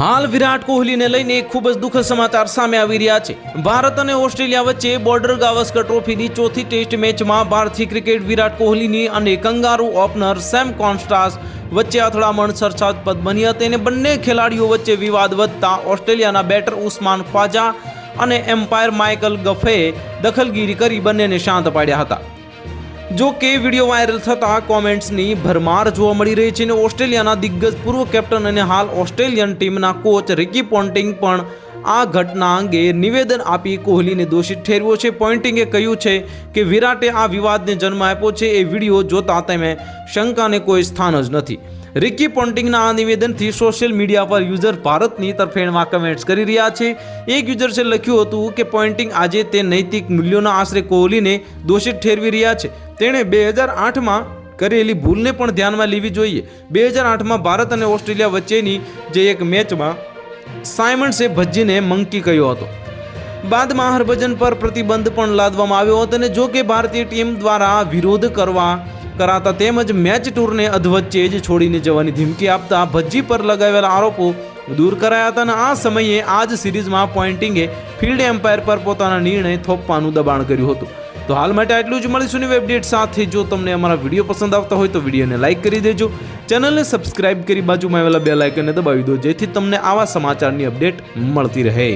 હાલ વિરાટ કોહલીને લઈને ખૂબ જ દુઃખદ સમાચાર સામે આવી રહ્યા છે। ભારત અને ઓસ્ટ્રેલિયા વચ્ચે બોર્ડર ગાવસ્કર ટ્રોફીની ચોથી ટેસ્ટ મેચમાં ભારતીય ક્રિકેટ વિરાટ કોહલીની અને કંગારુ ઓપનર સેમ કોન્સ્ટાસ વચ્ચે અથડામણ ચર્ચાસ્પદ બની હતી અને બંને ખેલાડીઓ વચ્ચે વિવાદ વધતા ઓસ્ટ્રેલિયાના બેટર ઉસ્માન ખ્વાજા અને એમ્પાયર માઇકલ ગફેએ દખલગીરી કરી બંનેને શાંત પાડ્યા હતા। જો કે વિડીયો વાયરલ થતાં કોમેન્ટ્સની ભરમાર જોવા મળી રહી છે અને ઓસ્ટ્રેલિયાના દિગ્ગજ પૂર્વ કેપ્ટન અને હાલ ઓસ્ટ્રેલિયન ટીમના કોચ રિકી પોન્ટિંગ પણ આ ઘટના અંગે નિવેદન આપી કોહલીને દોષિત ઠેરવ્યો છે। પોન્ટિંગે કહ્યું છે કે વિરાટે આ વિવાદને જન્મ આપ્યો છે। એ વિડીયો જોતા તેમે શંકાને કોઈ સ્થાન જ નથી। રિકી પોન્ટિંગના આ નિવેદનથી સોશિયલ મીડિયા પર યુઝર ભારતની તરફેણમાં કમેન્ટ્સ કરી રહ્યા છે। એક યુઝર્સે લખ્યું હતું કે પોન્ટિંગ આજે તે નૈતિક મૂલ્યોના આશરે કોહલીને દોષિત ઠેરવી રહ્યા છે। તેણે 2008માં કરેલી ભૂલને પણ ધ્યાનમાં લેવી જોઈએ। 2008માં ભારત અને ઓસ્ટ્રેલિયા વચ્ચેની જે એક મેચમાં સાયમન્ડસે ભજ્જીને મંકી કહ્યો હતો। બાદમાં હરભજન પર પ્રતિબંધ પણ લાદવામાં આવ્યો હતો અને જો કે ભારતીય ટીમ દ્વારા વિરોધ કરાતા તેમજ મેચ ટૂરને અધવચ્ચે જ છોડીને જવાની ધમકી આપતા ભજ્જી પર લગાવેલા આરોપો દૂર કરાયા હતા અને આ સમયે આ જ સિરીઝમાં પોન્ટિંગે ફિલ્ડ એમ્પાયર પર પોતાના નિર્ણય થોપવાનું દબાણ કર્યું હતું। તો હાલ માટે આટલું જ। મળીશું નવી અપડેટ સાથે। જો તમને અમારા વિડીયો પસંદ આવતા હોય તો વિડીયોને લાઇક કરી દેજો, ચેનલને સબસ્ક્રાઇબ કરી બાજુમાં આવેલા બેલ આઇકનને દબાવી દો જેથી તમને આવા સમાચારની અપડેટ મળતી રહે।